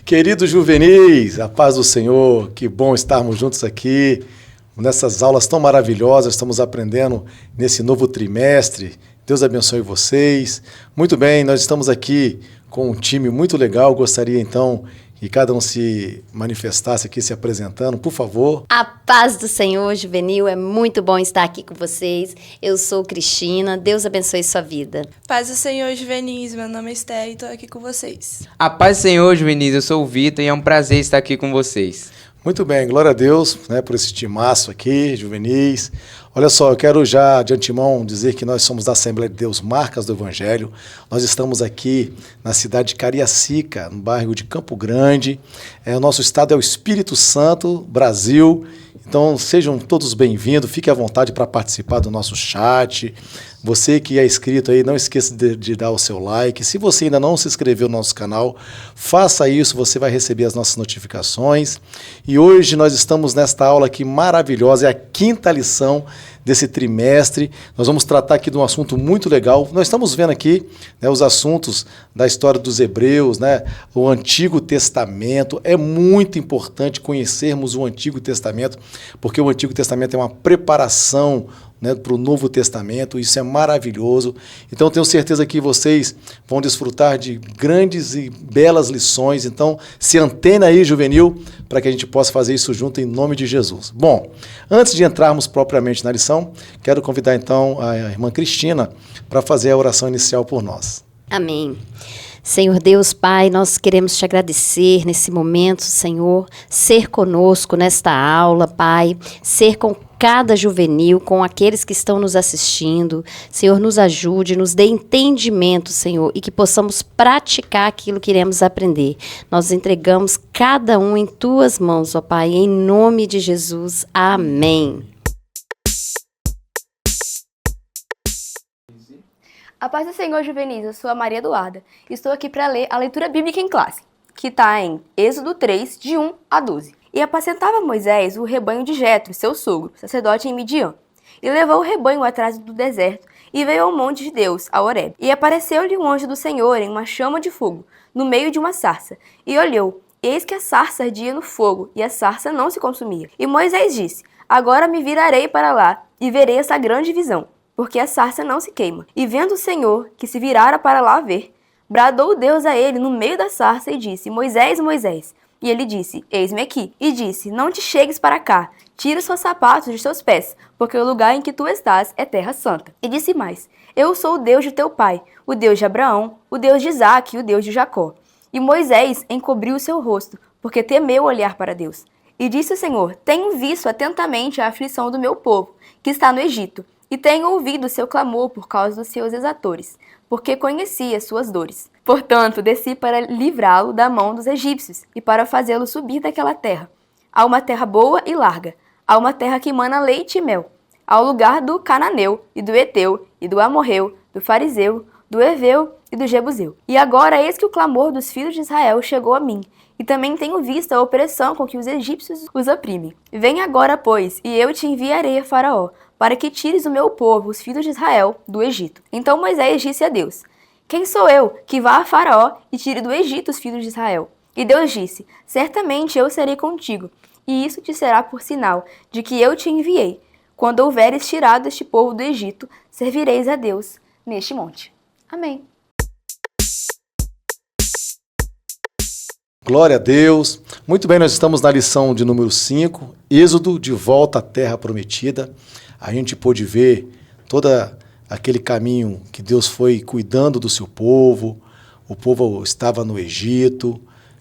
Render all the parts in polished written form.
Queridos juvenis, a paz do Senhor, que bom estarmos juntos aqui nessas aulas tão maravilhosas, estamos aprendendo nesse novo trimestre. Deus abençoe vocês. Muito bem, nós estamos aqui com um time muito legal, gostaria então que cada um se manifestasse aqui, se apresentando, por favor. A paz do Senhor, juvenil, é muito bom estar aqui com vocês. Eu sou Cristina, Deus abençoe sua vida. Paz do Senhor, juvenis, meu nome é Esther e estou aqui com vocês. A paz do Senhor, juvenis, eu sou o Vitor e é um prazer estar aqui com vocês. Muito bem, glória a Deus, né, por esse timaço aqui, juvenis. Olha só, eu quero já de antemão dizer que nós somos da Assembleia de Deus Marcas do Evangelho. Nós estamos aqui na cidade de Cariacica, no bairro de Campo Grande. O nosso estado é o Espírito Santo, Brasil. Então sejam todos bem-vindos, fique à vontade para participar do nosso chat. Você que é inscrito aí, não esqueça de dar o seu like. Se você ainda não se inscreveu no nosso canal, faça isso, você vai receber as nossas notificações. E hoje nós estamos nesta aula aqui maravilhosa, é a 5ª lição desse trimestre. Nós vamos tratar aqui de um assunto muito legal. Nós estamos vendo aqui, né, os assuntos da história dos hebreus, né, o Antigo Testamento. É muito importante conhecermos o Antigo Testamento, porque o Antigo Testamento é uma preparação, né, para o Novo Testamento. Isso é maravilhoso. Então, eu tenho certeza que vocês vão desfrutar de grandes e belas lições. Então, se antena aí, juvenil, para que a gente possa fazer isso junto em nome de Jesus. Bom, antes de entrarmos propriamente na lição, quero convidar então a irmã Cristina para fazer a oração inicial por nós. Amém. Senhor Deus, Pai, nós queremos te agradecer nesse momento, Senhor, ser conosco nesta aula, Pai, ser com cada juvenil, com aqueles que estão nos assistindo. Senhor, nos ajude, nos dê entendimento, Senhor, e que possamos praticar aquilo que iremos aprender. Nós entregamos cada um em Tuas mãos, ó Pai, em nome de Jesus. Amém. A paz do Senhor, juvenis, eu sou a Maria Eduarda. Estou aqui para ler a leitura bíblica em classe, que está em Êxodo 3, de 1 a 12. E apacentava Moisés o rebanho de Jetro, seu sogro, sacerdote em Midian. E levou o rebanho atrás do deserto, e veio ao monte de Deus, a Horebe. E apareceu-lhe um anjo do Senhor em uma chama de fogo, no meio de uma sarça. E olhou, eis que a sarça ardia no fogo, e a sarça não se consumia. E Moisés disse, agora me virarei para lá, e verei essa grande visão, porque a sarça não se queima. E vendo o Senhor, que se virara para lá ver, bradou Deus a ele no meio da sarça e disse, Moisés, Moisés. E ele disse, eis-me aqui. E disse, não te chegues para cá, tira os seus sapatos de seus pés, porque o lugar em que tu estás é terra santa. E disse mais, eu sou o Deus de teu pai, o Deus de Abraão, o Deus de Isaque e o Deus de Jacó. E Moisés encobriu o seu rosto, porque temeu olhar para Deus. E disse o Senhor, tenho visto atentamente a aflição do meu povo, que está no Egito, e tenho ouvido o seu clamor por causa dos seus exatores, porque conheci as suas dores. Portanto, desci para livrá-lo da mão dos egípcios e para fazê-lo subir daquela terra. Há uma terra boa e larga, há uma terra que emana leite e mel, ao lugar do Cananeu e do Eteu e do Amorreu, do Fariseu, do Heveu e do Jebuseu. E agora eis que o clamor dos filhos de Israel chegou a mim, e também tenho visto a opressão com que os egípcios os oprimem. Vem agora, pois, e eu te enviarei a Faraó, para que tires o meu povo, os filhos de Israel, do Egito. Então Moisés disse a Deus, quem sou eu que vá a Faraó e tire do Egito os filhos de Israel? E Deus disse, certamente eu serei contigo, e isso te será por sinal de que eu te enviei. Quando houveres tirado este povo do Egito, servireis a Deus neste monte. Amém. Glória a Deus. Muito bem, nós estamos na lição de número 5, Êxodo, de volta à terra prometida. A gente pôde ver todo aquele caminho que Deus foi cuidando do seu povo. O povo estava no Egito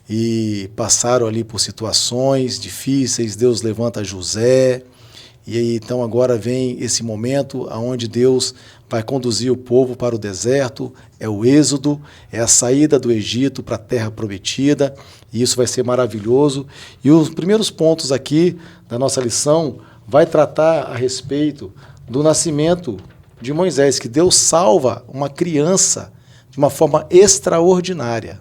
e passaram ali por situações difíceis. Deus levanta José. E aí, então agora vem esse momento onde Deus vai conduzir o povo para o deserto. É o Êxodo, é a saída do Egito para a terra prometida. E isso vai ser maravilhoso. E os primeiros pontos aqui da nossa lição vai tratar a respeito do nascimento de Moisés, que Deus salva uma criança de uma forma extraordinária.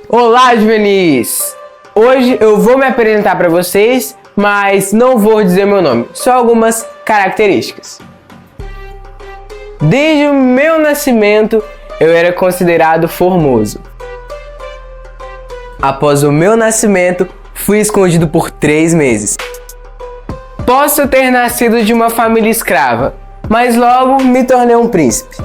Olá, juvenis! Hoje eu vou me apresentar para vocês, mas não vou dizer meu nome, só algumas características. Desde o meu nascimento, eu era considerado formoso. Após o meu nascimento, fui escondido por 3 meses. Posso ter nascido de uma família escrava, mas logo me tornei um príncipe.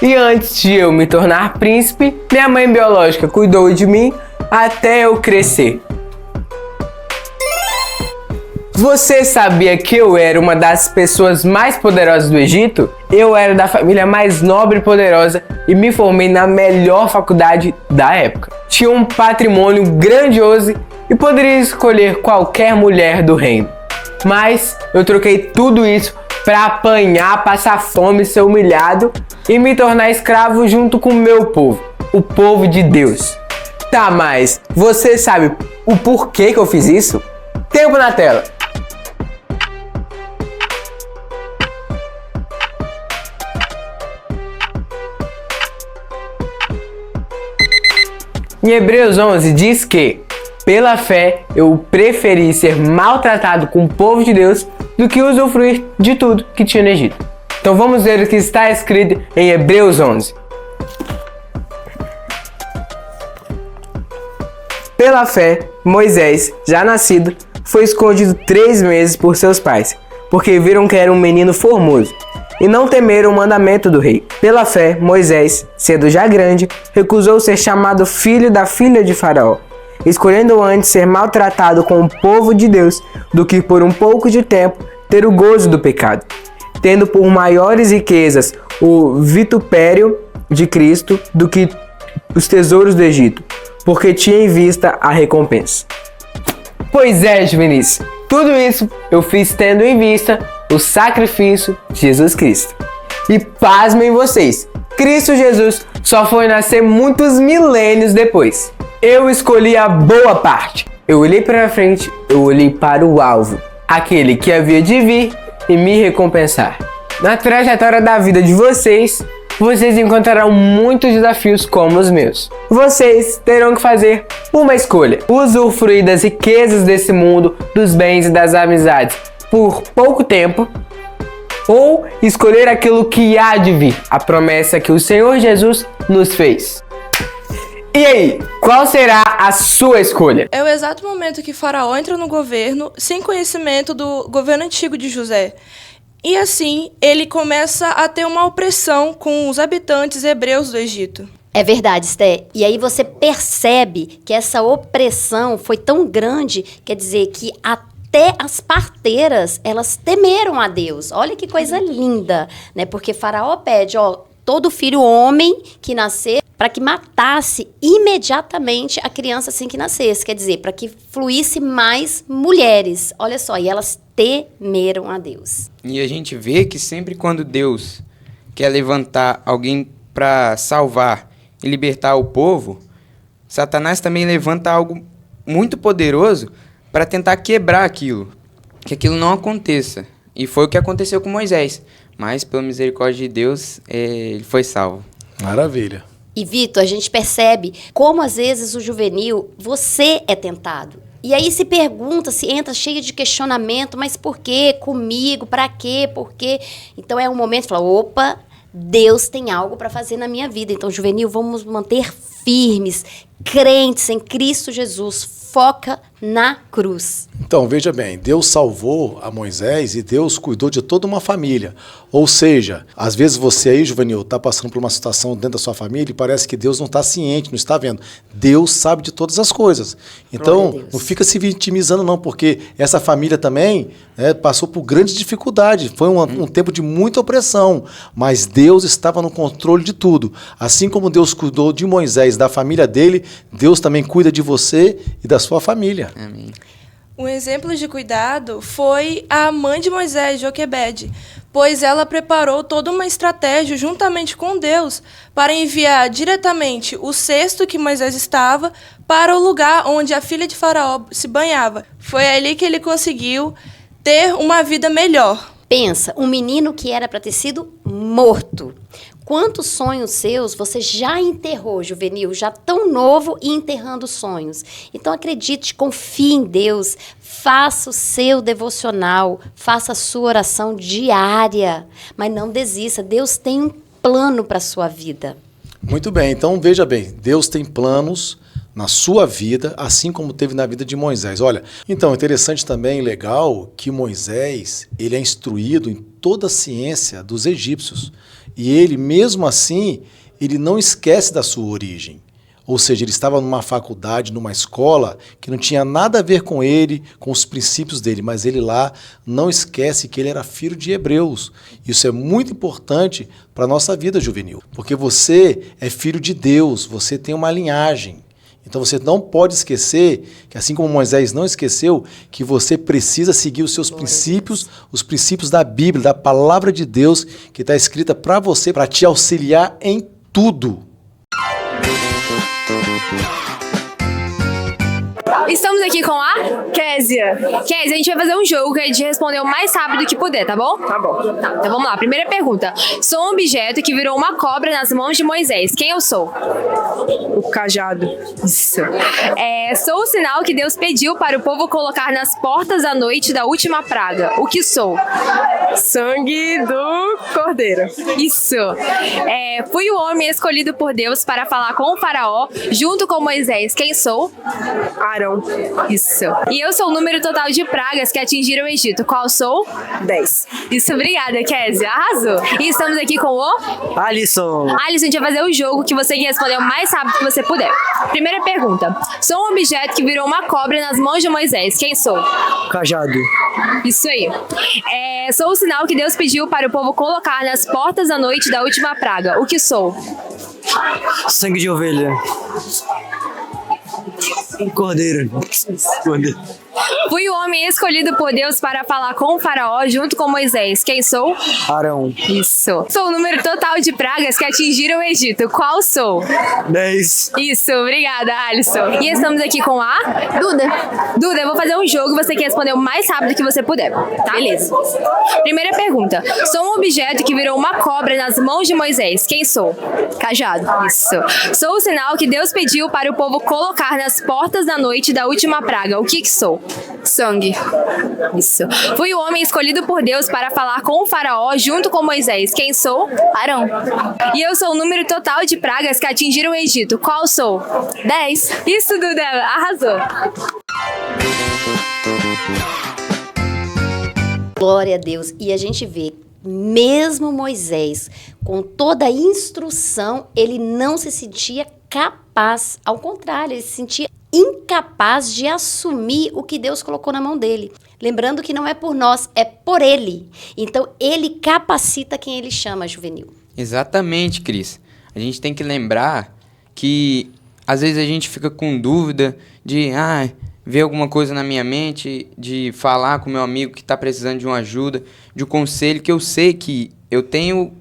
E antes de eu me tornar príncipe, minha mãe biológica cuidou de mim até eu crescer. Você sabia que eu era uma das pessoas mais poderosas do Egito? Eu era da família mais nobre e poderosa e me formei na melhor faculdade da época. Tinha um patrimônio grandioso e poderia escolher qualquer mulher do reino. Mas eu troquei tudo isso para apanhar, passar fome, ser humilhado e me tornar escravo junto com o meu povo, o povo de Deus. Tá, mas você sabe o porquê que eu fiz isso? Tempo na tela! Em Hebreus 11 diz que, pela fé, eu preferi ser maltratado com o povo de Deus do que usufruir de tudo que tinha no Egito. Então vamos ver o que está escrito em Hebreus 11. Pela fé, Moisés, já nascido, foi escondido 3 meses por seus pais, porque viram que era um menino formoso, e não temeram o mandamento do rei. Pela fé, Moisés, sendo já grande, recusou ser chamado filho da filha de Faraó, escolhendo antes ser maltratado com o povo de Deus do que por um pouco de tempo ter o gozo do pecado, tendo por maiores riquezas o vitupério de Cristo do que os tesouros do Egito, porque tinha em vista a recompensa. Pois é, juvenis, tudo isso eu fiz tendo em vista o sacrifício de Jesus Cristo. E pasmem vocês, Cristo Jesus só foi nascer muitos milênios depois. Eu escolhi a boa parte. Eu olhei para frente, eu olhei para o alvo, aquele que havia de vir e me recompensar. Na trajetória da vida de vocês encontrarão muitos desafios como os meus. Vocês terão que fazer uma escolha: usufruir das riquezas desse mundo, dos bens e das amizades por pouco tempo, ou escolher aquilo que há de vir, a promessa que o Senhor Jesus nos fez. E aí, qual será a sua escolha? É o exato momento que Faraó entra no governo sem conhecimento do governo antigo de José. E assim, ele começa a ter uma opressão com os habitantes hebreus do Egito. É verdade, Esté. E aí você percebe que essa opressão foi tão grande, quer dizer, que até as parteiras, elas temeram a Deus. Olha que coisa linda, né? Porque Faraó pede, todo filho homem que nascer, para que matasse imediatamente a criança assim que nascesse. Quer dizer, para que fluísse mais mulheres. Olha só, e elas temeram a Deus. E a gente vê que sempre quando Deus quer levantar alguém para salvar e libertar o povo, Satanás também levanta algo muito poderoso para tentar quebrar aquilo, que aquilo não aconteça. E foi o que aconteceu com Moisés. Mas, pela misericórdia de Deus, ele foi salvo. Maravilha. E, Vitor, a gente percebe como, às vezes, o juvenil, você é tentado. E aí se pergunta, se entra cheio de questionamento, mas por quê? Comigo? Pra quê? Por quê? Então é um momento de falar, opa, Deus tem algo para fazer na minha vida. Então, juvenil, vamos manter firmes, crentes em Cristo Jesus. Foca na cruz. Então, veja bem, Deus salvou a Moisés e Deus cuidou de toda uma família. Ou seja, às vezes você aí, juvenil, está passando por uma situação dentro da sua família e parece que Deus não está ciente, não está vendo. Deus sabe de todas as coisas. Então, não fica se vitimizando não, porque essa família também passou por grandes dificuldades. Foi um tempo de muita opressão, mas Deus estava no controle de tudo. Assim como Deus cuidou de Moisés, da família dele, Deus também cuida de você e da sua família. Amém. Um exemplo de cuidado foi a mãe de Moisés, Joquebede, pois ela preparou toda uma estratégia juntamente com Deus para enviar diretamente o cesto que Moisés estava para o lugar onde a filha de Faraó se banhava. Foi ali que ele conseguiu ter uma vida melhor. Pensa, um menino que era para ter sido morto. Quantos sonhos seus você já enterrou, juvenil, já tão novo e enterrando sonhos? Então acredite, confie em Deus, faça o seu devocional, faça a sua oração diária, mas não desista, Deus tem um plano para a sua vida. Muito bem, então veja bem, Deus tem planos, na sua vida, assim como teve na vida de Moisés. Olha, então, interessante também, legal, que Moisés, ele é instruído em toda a ciência dos egípcios. E ele, mesmo assim, ele não esquece da sua origem. Ou seja, ele estava numa faculdade, numa escola, que não tinha nada a ver com ele, com os princípios dele, mas ele lá não esquece que ele era filho de hebreus. Isso é muito importante para a nossa vida juvenil, porque você é filho de Deus, você tem uma linhagem. Então você não pode esquecer, que assim como Moisés não esqueceu, que você precisa seguir os seus princípios, os princípios da Bíblia, da palavra de Deus, que está escrita para você, para te auxiliar em tudo. Estamos aqui com a Kézia. Kézia, a gente vai fazer um jogo que é de responder o mais rápido que puder, tá bom? Tá bom. Tá, então vamos lá. Primeira pergunta. Sou um objeto que virou uma cobra nas mãos de Moisés. Quem eu sou? O cajado. Isso. Sou o sinal que Deus pediu para o povo colocar nas portas à noite da última praga. O que sou? Sangue do cordeiro. Isso. Fui o homem escolhido por Deus para falar com o faraó junto com Moisés. Quem sou? Arão. Isso. E eu sou o número total de pragas que atingiram o Egito. Qual sou? 10. Isso, obrigada, Kézia. Arrasou. E estamos aqui com o... Alisson. Alisson, a gente vai fazer o jogo que você tem que responder o mais rápido que você puder. Primeira pergunta. Sou um objeto que virou uma cobra nas mãos de Moisés. Quem sou? Cajado. Isso aí. Sou o sinal que Deus pediu para o povo colocar nas portas da noite da última praga. O que sou? Sangue de ovelha. Cordeiro. Fui o homem escolhido por Deus para falar com o faraó junto com Moisés. Quem sou? Arão. Isso. Sou o número total de pragas que atingiram o Egito. Qual sou? 10. Isso, obrigada, Alisson. E estamos aqui com a Duda. Duda, eu vou fazer um jogo e você tem que responder o mais rápido que você puder, tá? Beleza. Primeira pergunta. Sou um objeto que virou uma cobra nas mãos de Moisés. Quem sou? Cajado. Isso. Sou o sinal que Deus pediu para o povo colocar nas portas da noite da última praga. O que sou? Sangue. Isso. Fui o homem escolhido por Deus para falar com o faraó junto com Moisés. Quem sou? Arão. E eu sou o número total de pragas que atingiram o Egito. Qual sou? 10. Isso, Duda. Arrasou. Glória a Deus. E a gente vê, mesmo Moisés, com toda a instrução, ele não se sentia capaz. Ao contrário, ele se sentia incapaz de assumir o que Deus colocou na mão dele. Lembrando que não é por nós, é por ele. Então, ele capacita quem ele chama, juvenil. Exatamente, Cris. A gente tem que lembrar que às vezes a gente fica com dúvida de ver alguma coisa na minha mente, de falar com meu amigo que está precisando de uma ajuda, de um conselho, que eu sei que eu tenho...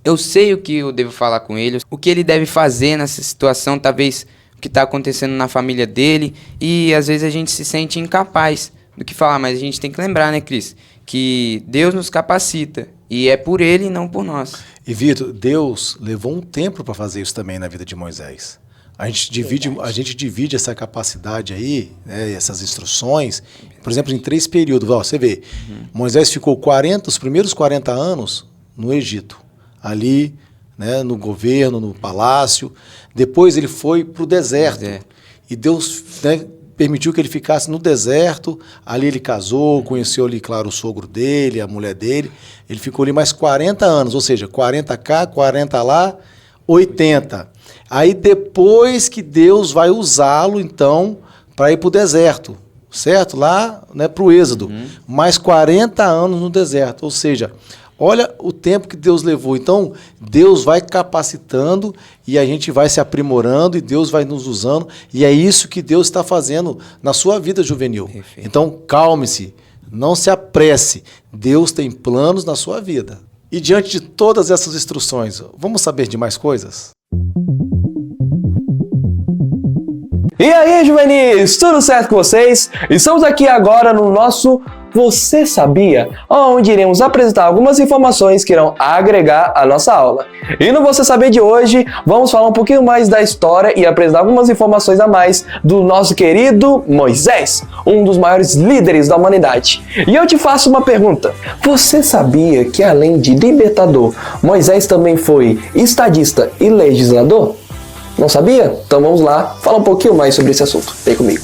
eu sei o que eu devo falar com ele, o que ele deve fazer nessa situação, talvez o que está acontecendo na família dele, e às vezes a gente se sente incapaz do que falar, mas a gente tem que lembrar, né, Cris, que Deus nos capacita, e é por ele e não por nós. E Vitor, Deus levou um tempo para fazer isso também na vida de Moisés. A gente divide essa capacidade aí, né, essas instruções, por exemplo, em 3 períodos. Você vê, Moisés ficou os primeiros 40 anos no Egito, ali, né, no governo, no palácio. Depois ele foi para o deserto. E Deus, né, permitiu que ele ficasse no deserto. Ali ele casou, conheceu ali, claro, o sogro dele, a mulher dele. Ele ficou ali mais 40 anos, ou seja, 40 cá, 40 lá, 80. Aí depois que Deus vai usá-lo, então, para ir para o deserto, certo? Lá, né, para o Êxodo. Mais 40 anos no deserto, ou seja... Olha o tempo que Deus levou. Então, Deus vai capacitando e a gente vai se aprimorando e Deus vai nos usando. E é isso que Deus está fazendo na sua vida juvenil. Perfeito. Então, calme-se, não se apresse. Deus tem planos na sua vida. E diante de todas essas instruções, vamos saber de mais coisas? E aí, juvenis, tudo certo com vocês? Estamos aqui agora no nosso Você Sabia? Onde iremos apresentar algumas informações que irão agregar à nossa aula. E no Você Sabia de hoje, vamos falar um pouquinho mais da história e apresentar algumas informações a mais do nosso querido Moisés, um dos maiores líderes da humanidade. E eu te faço uma pergunta. Você sabia que além de libertador, Moisés também foi estadista e legislador? Não sabia? Então vamos lá falar um pouquinho mais sobre esse assunto. Vem comigo.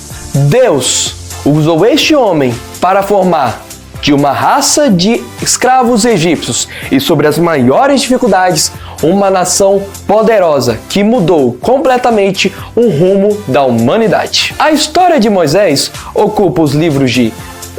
Deus usou este homem para formar de uma raça de escravos egípcios e sobre as maiores dificuldades, uma nação poderosa que mudou completamente o rumo da humanidade. A história de Moisés ocupa os livros de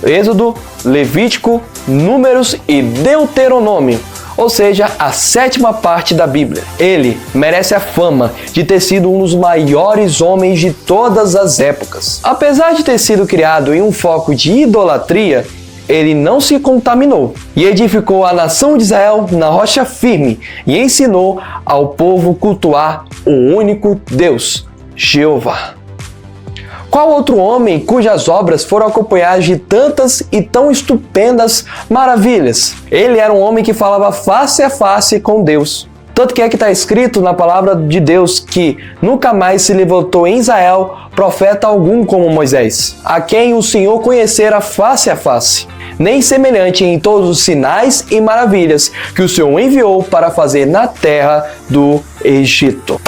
Êxodo, Levítico, Números e Deuteronômio, ou seja, a 7ª parte da Bíblia. Ele merece a fama de ter sido um dos maiores homens de todas as épocas. Apesar de ter sido criado em um foco de idolatria, ele não se contaminou e edificou a nação de Israel na rocha firme e ensinou ao povo cultuar o único Deus, Jeová. Qual outro homem cujas obras foram acompanhadas de tantas e tão estupendas maravilhas? Ele era um homem que falava face a face com Deus. Tanto que está escrito na palavra de Deus que nunca mais se levantou em Israel profeta algum como Moisés, a quem o Senhor conhecera face a face, nem semelhante em todos os sinais e maravilhas que o Senhor enviou para fazer na terra do Egito.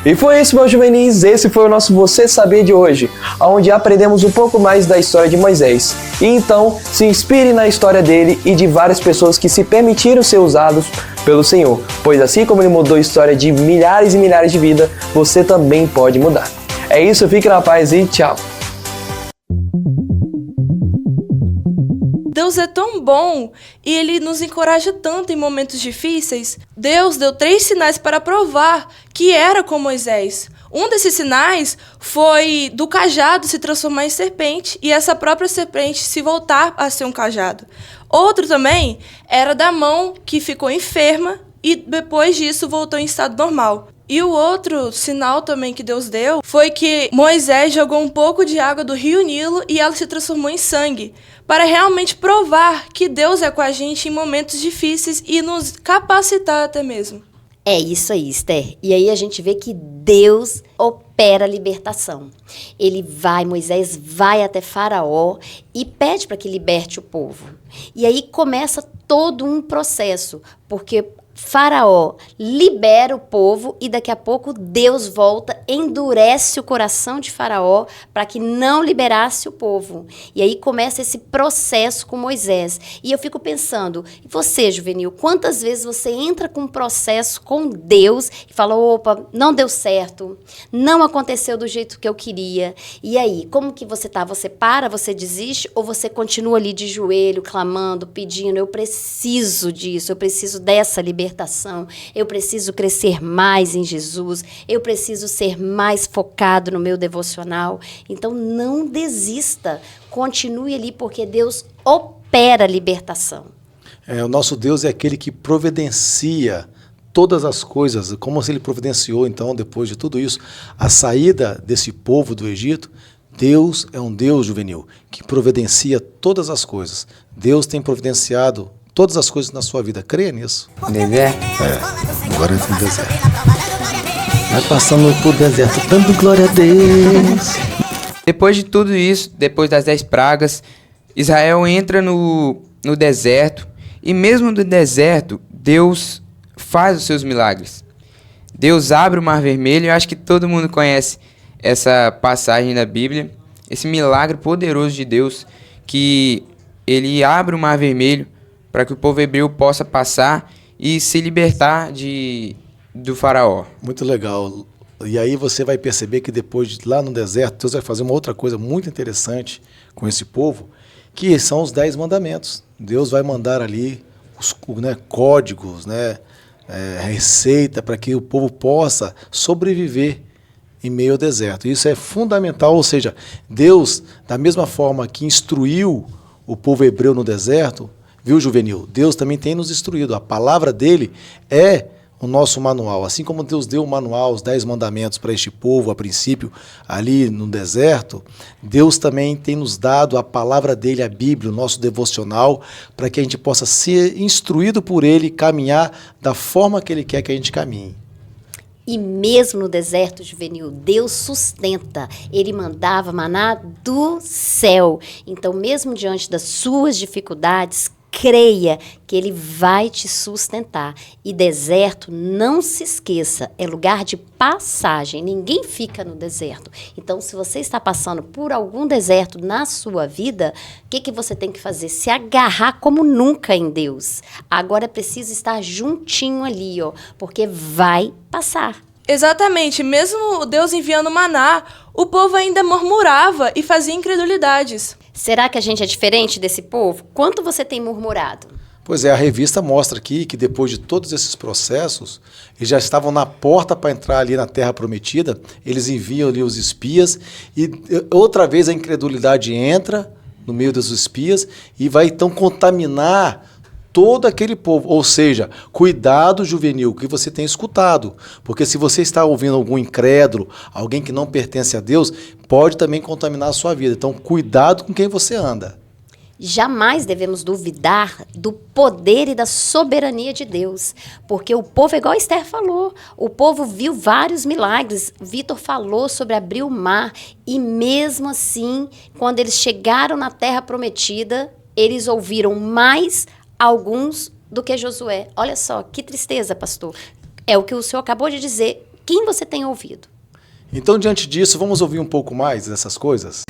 E foi isso, meus juvenis, esse foi o nosso Você Sabia de hoje, onde aprendemos um pouco mais da história de Moisés. E então, se inspire na história dele e de várias pessoas que se permitiram ser usados pelo Senhor, pois assim como ele mudou a história de milhares e milhares de vidas, você também pode mudar. É isso, fique na paz e tchau! Deus é tão bom e Ele nos encoraja tanto em momentos difíceis. Deus deu 3 sinais para provar que era com Moisés. Um desses sinais foi do cajado se transformar em serpente e essa própria serpente se voltar a ser um cajado. Outro também era da mão que ficou enferma e depois disso voltou em estado normal. E o outro sinal também que Deus deu foi que Moisés jogou um pouco de água do rio Nilo e ela se transformou em sangue, para realmente provar que Deus é com a gente em momentos difíceis e nos capacitar até mesmo. É isso aí, Esther. E aí a gente vê que Deus opera a libertação. Moisés vai até Faraó e pede para que liberte o povo. E aí começa todo um processo, porque Faraó libera o povo e daqui a pouco Deus volta, endurece o coração de Faraó para que não liberasse o povo. E aí começa esse processo com Moisés. E eu fico pensando, e você, Juvenil, quantas vezes você entra com um processo com Deus e fala, opa, não deu certo, não aconteceu do jeito que eu queria. E aí, como que você tá? Você para, você desiste ou você continua ali de joelho, clamando, pedindo, eu preciso disso, eu preciso dessa libertação. Eu preciso crescer mais em Jesus, eu preciso ser mais focado no meu devocional. Então não desista, continue ali porque Deus opera a libertação. O nosso Deus é aquele que providencia todas as coisas, como se ele providenciou então depois de tudo isso, a saída desse povo do Egito. Deus é um Deus, Juvenil, que providencia todas as coisas. Deus tem providenciado todas as coisas na sua vida. Creia nisso. Deserto? Agora entra no deserto. Vai passando por deserto, dando glória a Deus. Depois de tudo isso, depois das 10 pragas, Israel entra no deserto. E mesmo no deserto, Deus faz os seus milagres. Deus abre o Mar Vermelho. Eu acho que todo mundo conhece essa passagem da Bíblia. Esse milagre poderoso de Deus, que ele abre o Mar Vermelho para que o povo hebreu possa passar e se libertar do faraó. Muito legal. E aí você vai perceber que depois, lá no deserto, Deus vai fazer uma outra coisa muito interessante com esse povo, que são os 10 mandamentos. Deus vai mandar ali os códigos, receita para que o povo possa sobreviver em meio ao deserto. Isso é fundamental, ou seja, Deus, da mesma forma que instruiu o povo hebreu no deserto, viu, Juvenil? Deus também tem nos instruído. A palavra dele é o nosso manual. Assim como Deus deu o manual, os 10 mandamentos para este povo, a princípio, ali no deserto, Deus também tem nos dado a palavra dele, a Bíblia, o nosso devocional, para que a gente possa ser instruído por ele e caminhar da forma que ele quer que a gente caminhe. E mesmo no deserto, Juvenil, Deus sustenta. Ele mandava maná do céu. Então, mesmo diante das suas dificuldades, creia que Ele vai te sustentar. E deserto, não se esqueça, é lugar de passagem. Ninguém fica no deserto. Então, se você está passando por algum deserto na sua vida, o que você tem que fazer? Se agarrar como nunca em Deus. Agora é preciso estar juntinho ali, ó, porque vai passar. Exatamente, mesmo Deus enviando maná, o povo ainda murmurava e fazia incredulidades. Será que a gente é diferente desse povo? Quanto você tem murmurado? Pois é, a revista mostra aqui que depois de todos esses processos, eles já estavam na porta para entrar ali na Terra Prometida, eles enviam ali os espias e outra vez a incredulidade entra no meio dos espias e vai então contaminar todo aquele povo. Ou seja, cuidado, juvenil, que você tem escutado, porque se você está ouvindo algum incrédulo, alguém que não pertence a Deus, pode também contaminar a sua vida. Então, cuidado com quem você anda. Jamais devemos duvidar do poder e da soberania de Deus, porque o povo, igual a Esther falou, o povo viu vários milagres. Vitor falou sobre abrir o mar e mesmo assim, quando eles chegaram na Terra Prometida, eles ouviram mais alguns do que Josué. Olha só, que tristeza, pastor. É o que o senhor acabou de dizer. Quem você tem ouvido? Então, diante disso, vamos ouvir um pouco mais dessas coisas?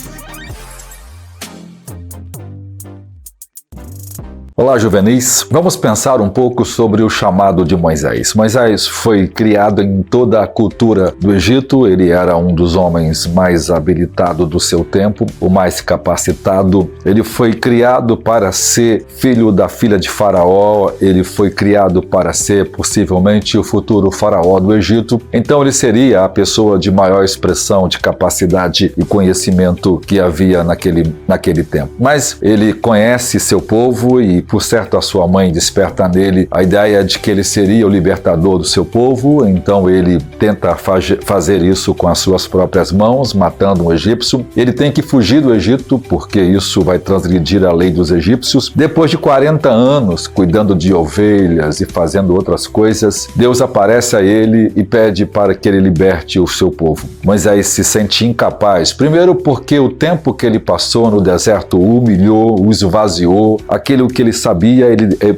Olá, juvenis. Vamos pensar um pouco sobre o chamado de Moisés. Moisés foi criado em toda a cultura do Egito. Ele era um dos homens mais habilitados do seu tempo, o mais capacitado. Ele foi criado para ser filho da filha de Faraó. Ele foi criado para ser, possivelmente, o futuro faraó do Egito. Então, ele seria a pessoa de maior expressão de capacidade e conhecimento que havia naquele tempo. Mas ele conhece seu povo e por certo a sua mãe desperta nele a ideia de que ele seria o libertador do seu povo, então ele tenta fazer isso com as suas próprias mãos, matando um egípcio. Ele tem que fugir do Egito, porque isso vai transgredir a lei dos egípcios. Depois de 40 anos cuidando de ovelhas e fazendo outras coisas, Deus aparece a ele e pede para que ele liberte o seu povo. Moisés se sente incapaz, primeiro porque o tempo que ele passou no deserto o humilhou, o esvaziou, aquilo que ele sabia,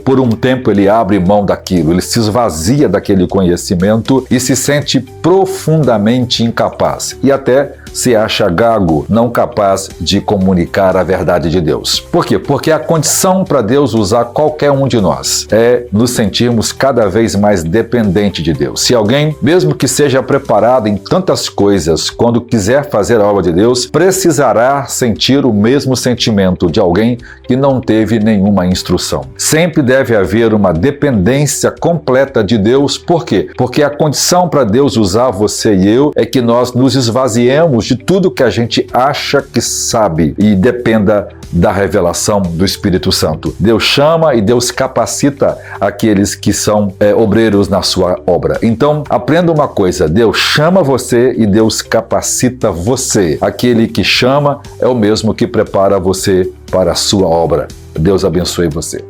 por um tempo ele abre mão daquilo, ele se esvazia daquele conhecimento e se sente profundamente incapaz e até se acha gago, não capaz de comunicar a verdade de Deus. Por quê? Porque a condição para Deus usar qualquer um de nós é nos sentirmos cada vez mais dependente de Deus. Se alguém, mesmo que seja preparado em tantas coisas, quando quiser fazer a obra de Deus, precisará sentir o mesmo sentimento de alguém que não teve nenhuma instrução. Sempre deve haver uma dependência completa de Deus. Por quê? Porque a condição para Deus usar você e eu é que nós nos esvaziemos de tudo que a gente acha que sabe e dependa da revelação do Espírito Santo. Deus chama e Deus capacita aqueles que são obreiros na sua obra. Então, aprenda uma coisa, Deus chama você e Deus capacita você. Aquele que chama é o mesmo que prepara você para a sua obra. Deus abençoe você.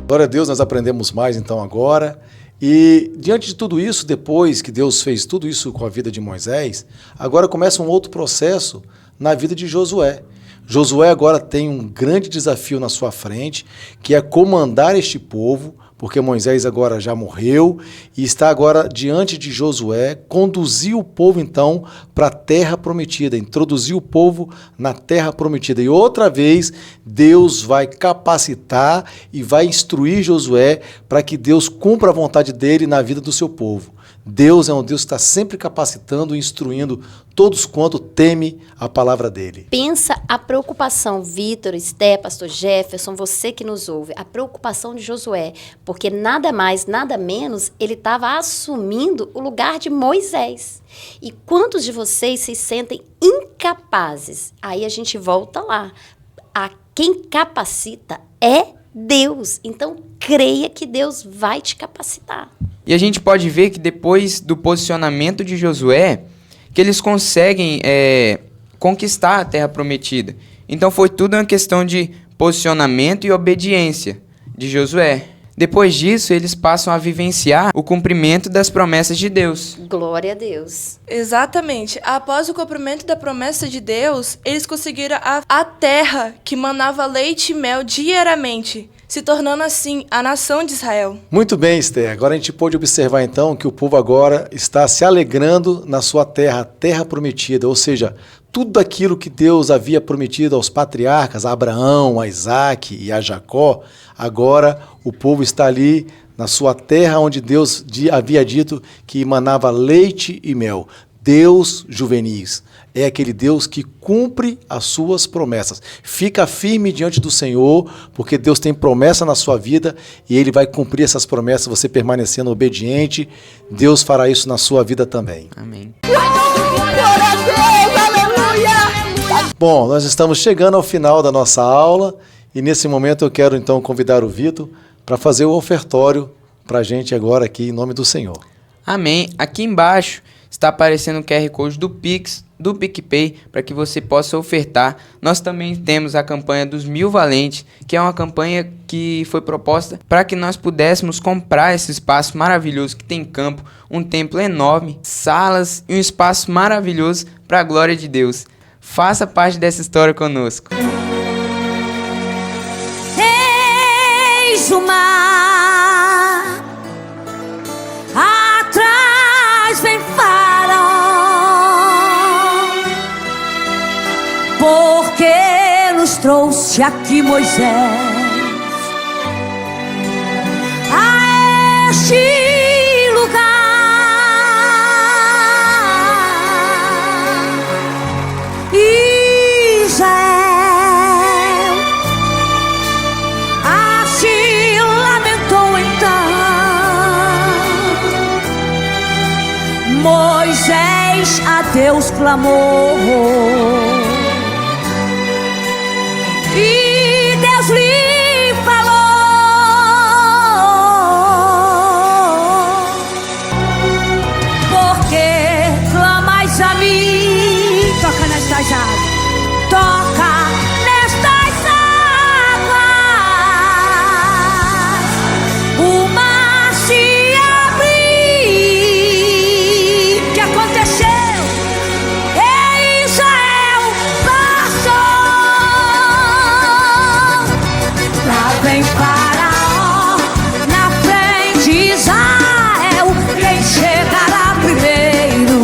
Glória a Deus, nós aprendemos mais então agora. E diante de tudo isso, depois que Deus fez tudo isso com a vida de Moisés, agora começa um outro processo na vida de Josué. Josué agora tem um grande desafio na sua frente, que é comandar este povo, porque Moisés agora já morreu e está agora diante de Josué, conduzir o povo então para a terra prometida, introduzir o povo na terra prometida. E outra vez Deus vai capacitar e vai instruir Josué para que Deus cumpra a vontade dele na vida do seu povo. Deus é um Deus que está sempre capacitando e instruindo todos quanto temem a palavra dele. Pensa a preocupação, Vitor, Esté, pastor Jefferson, você que nos ouve, a preocupação de Josué, porque nada mais, nada menos, ele estava assumindo o lugar de Moisés. E quantos de vocês se sentem incapazes? Aí a gente volta lá. A quem capacita é Deus. Então, creia que Deus vai te capacitar. E a gente pode ver que depois do posicionamento de Josué, que eles conseguem conquistar a terra prometida. Então foi tudo uma questão de posicionamento e obediência de Josué. Depois disso, eles passam a vivenciar o cumprimento das promessas de Deus. Glória a Deus. Exatamente. Após o cumprimento da promessa de Deus, eles conseguiram a terra que manava leite e mel diariamente, se tornando assim a nação de Israel. Muito bem, Esther. Agora a gente pode observar então que o povo agora está se alegrando na sua terra, a terra prometida, ou seja, tudo aquilo que Deus havia prometido aos patriarcas, a Abraão, a Isaac e a Jacó, agora o povo está ali na sua terra onde Deus havia dito que manava leite e mel. Deus Juvenis é aquele Deus que cumpre as suas promessas. Fica firme diante do Senhor, porque Deus tem promessa na sua vida e Ele vai cumprir essas promessas, você permanecendo obediente. Deus fará isso na sua vida também. Amém. Bom, nós estamos chegando ao final da nossa aula e nesse momento eu quero então convidar o Vitor para fazer o ofertório para a gente agora aqui em nome do Senhor. Amém. Aqui embaixo está aparecendo o QR Code do Pix, do PicPay, para que você possa ofertar. Nós também temos a campanha dos 1000 Valentes, que é uma campanha que foi proposta para que nós pudéssemos comprar esse espaço maravilhoso que tem campo, um templo enorme, salas e um espaço maravilhoso para a glória de Deus. Faça parte dessa história conosco. Eis o mar, atrás vem Faraó, porque nos trouxe aqui Moisés a este lugar. Israel se lamentou então, Moisés a Deus clamou e Deus lhe falou: porque clamais a mim, toca nestas águas, toca nestas águas, o mar se abriu. O que aconteceu? Israel passou. Lá vem Faraó na frente, Israel, quem chegará primeiro?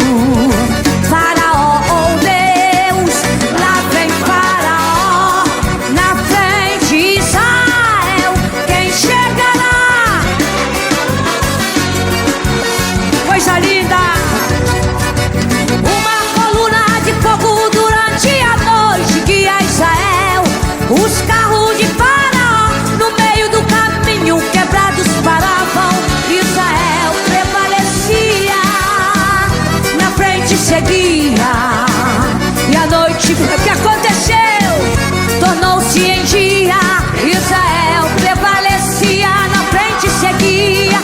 Faraó ou Deus? Lá vem Faraó na frente, Israel, quem chegará? Coisa linda! Uma coluna de fogo durante a noite guia Israel. Os carros de Faraó no meio do caminho quebrados paravam. Israel prevalecia, na frente seguia. E a noite, o que aconteceu? Tornou-se em dia. Israel prevalecia, na frente seguia.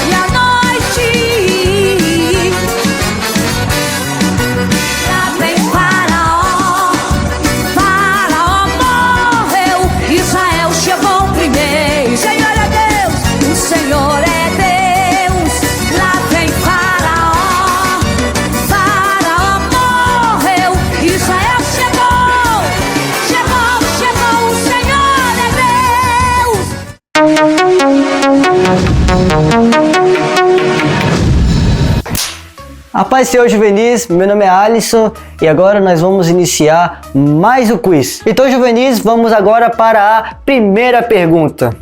E a noite, lá vem Faraó. Faraó morreu, Israel chegou primeiro. Senhor é Deus, o Senhor é Deus. Lá vem Faraó. Faraó morreu, Israel chegou. Chegou, o Senhor é Deus. A paz, Senhor Juvenis, meu nome é Alisson e agora nós vamos iniciar mais o quiz. Então, Juvenis, vamos agora para a primeira pergunta.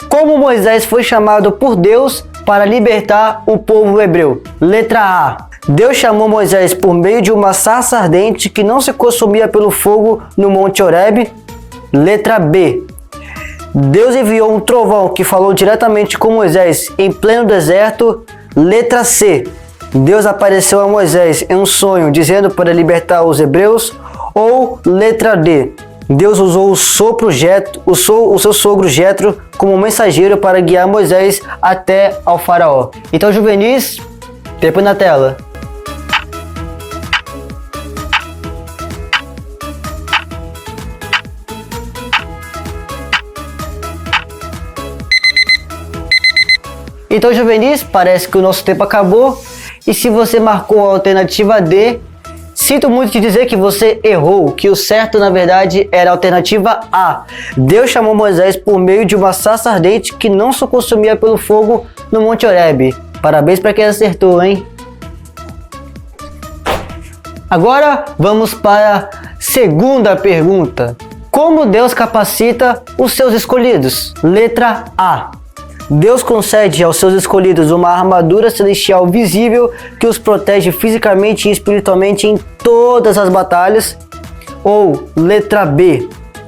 Como Moisés foi chamado por Deus para libertar o povo hebreu? Letra A. Deus chamou Moisés por meio de uma sarça ardente que não se consumia pelo fogo no Monte Horebe. Letra B. Deus enviou um trovão que falou diretamente com Moisés em pleno deserto. Letra C. Deus apareceu a Moisés em um sonho dizendo para libertar os hebreus. Ou letra D. Deus usou o seu sogro Jetro como mensageiro para guiar Moisés até ao faraó. Então, Juvenis, tempo na tela. Então, juvenis, parece que o nosso tempo acabou. E se você marcou a alternativa D, sinto muito te dizer que você errou, que o certo na verdade era a alternativa A. Deus chamou Moisés por meio de uma sarça ardente que não se consumia pelo fogo no Monte Horebe. Parabéns para quem acertou, hein? Agora vamos para a segunda pergunta. Como Deus capacita os seus escolhidos? Letra A. Deus concede aos seus escolhidos uma armadura celestial visível que os protege fisicamente e espiritualmente em todas as batalhas. Ou letra B.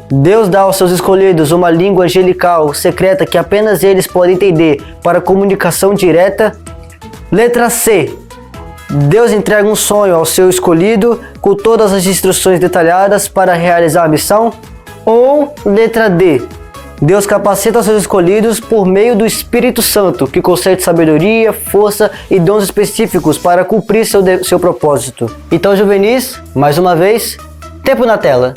Deus dá aos seus escolhidos uma língua angelical secreta que apenas eles podem entender para comunicação direta. Letra C. Deus entrega um sonho ao seu escolhido com todas as instruções detalhadas para realizar a missão. Ou letra D. Deus capacita os seus escolhidos por meio do Espírito Santo, que concede sabedoria, força e dons específicos para cumprir seu propósito. Então, juvenis, mais uma vez, tempo na tela.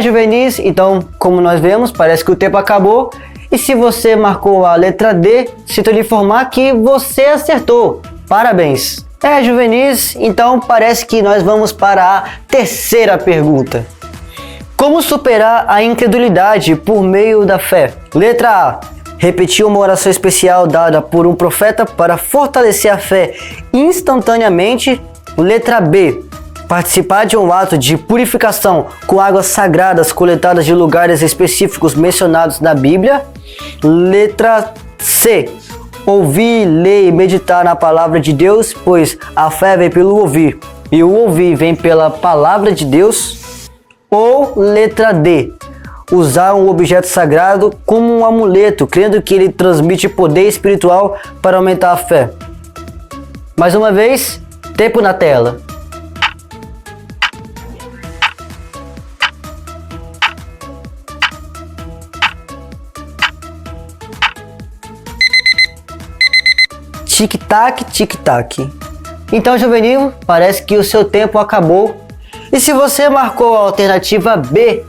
Juvenis, então, como nós vemos, parece que o tempo acabou. E se você marcou a letra D, sinto lhe informar que você acertou. Parabéns! Juvenis, então parece que nós vamos para a terceira pergunta. Como superar a incredulidade por meio da fé? Letra A. Repetir uma oração especial dada por um profeta para fortalecer a fé instantaneamente. Letra B. Participar de um ato de purificação com águas sagradas coletadas de lugares específicos mencionados na Bíblia. Letra C. Ouvir, ler e meditar na palavra de Deus, pois a fé vem pelo ouvir e o ouvir vem pela palavra de Deus. Ou letra D. Usar um objeto sagrado como um amuleto, crendo que ele transmite poder espiritual para aumentar a fé. Mais uma vez, tempo na tela. Tic-tac, tic-tac. Então, juvenil, parece que o seu tempo acabou. E se você marcou a alternativa B,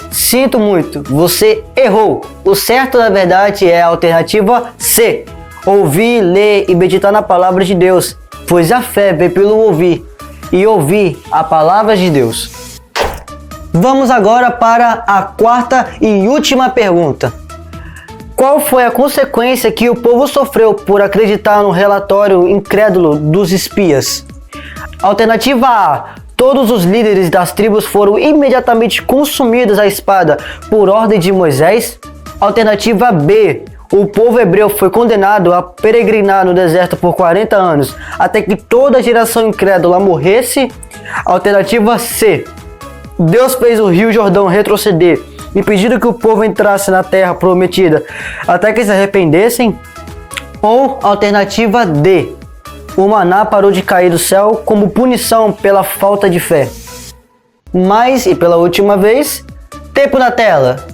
sinto muito, você errou. O certo, na verdade, é a alternativa C. Ouvir, ler e meditar na palavra de Deus, pois a fé vem pelo ouvir e ouvir a palavra de Deus. Vamos agora para a quarta e última pergunta. Qual foi a consequência que o povo sofreu por acreditar no relatório incrédulo dos espias? Alternativa A. Todos os líderes das tribos foram imediatamente consumidos à espada por ordem de Moisés. Alternativa B. O povo hebreu foi condenado a peregrinar no deserto por 40 anos, até que toda a geração incrédula morresse. Alternativa C. Deus fez o rio Jordão retroceder, impedindo que o povo entrasse na terra prometida até que se arrependessem. Ou alternativa D. O maná parou de cair do céu como punição pela falta de fé. Mais e pela última vez, tempo na tela.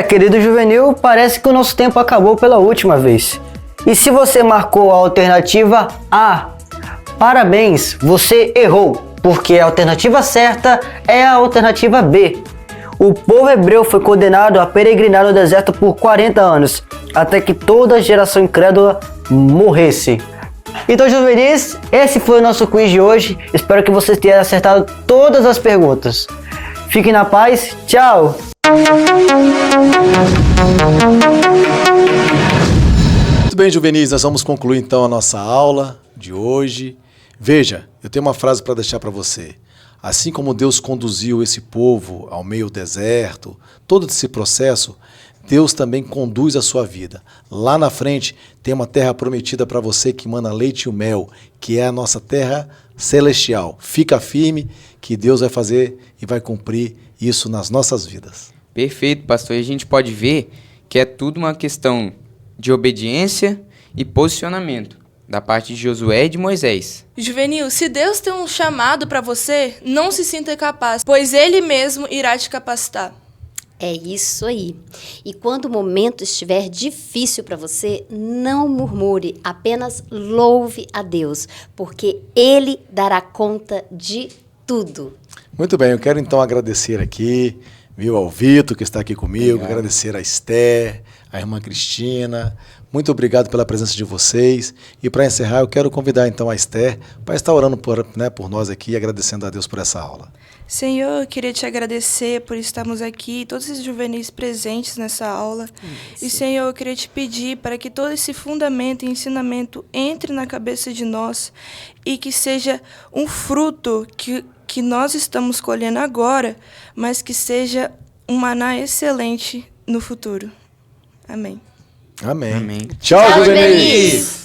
Querido juvenil, parece que o nosso tempo acabou pela última vez. E se você marcou a alternativa A, parabéns, você errou, porque a alternativa certa é a alternativa B. O povo hebreu foi condenado a peregrinar no deserto por 40 anos, até que toda a geração incrédula morresse. Então, juvenis, esse foi o nosso quiz de hoje. Espero que vocês tenham acertado todas as perguntas. Fiquem na paz, tchau! Muito bem, juvenis, nós vamos concluir então a nossa aula de hoje. Veja, eu tenho uma frase para deixar para você. Assim como Deus conduziu esse povo ao meio do deserto, todo esse processo, Deus também conduz a sua vida. Lá na frente tem uma terra prometida para você que emana leite e mel, que é a nossa terra celestial. Fica firme que Deus vai fazer e vai cumprir isso nas nossas vidas. Perfeito, pastor. E a gente pode ver que é tudo uma questão de obediência e posicionamento. da parte de Josué e de Moisés. Juvenil, se Deus tem um chamado para você, não se sinta incapaz, pois Ele mesmo irá te capacitar. É isso aí. E quando o momento estiver difícil para você, não murmure, apenas louve a Deus, porque Ele dará conta de tudo. Muito bem, eu quero então agradecer aqui, viu, ao Vitor, que está aqui comigo, Obrigado. agradecer a Esther, a irmã Cristina. Muito obrigado pela presença de vocês. E para encerrar, eu quero convidar então a Esther para estar orando por nós aqui e agradecendo a Deus por essa aula. Senhor, eu queria te agradecer por estarmos aqui, todos esses juvenis presentes nessa aula. E, Senhor, eu queria te pedir para que todo esse fundamento e ensinamento entre na cabeça de nós e que seja um fruto que nós estamos colhendo agora, mas que seja um maná excelente no futuro. Amém. Amém. Amém. Tchau, Tchau, juvenis! juvenis!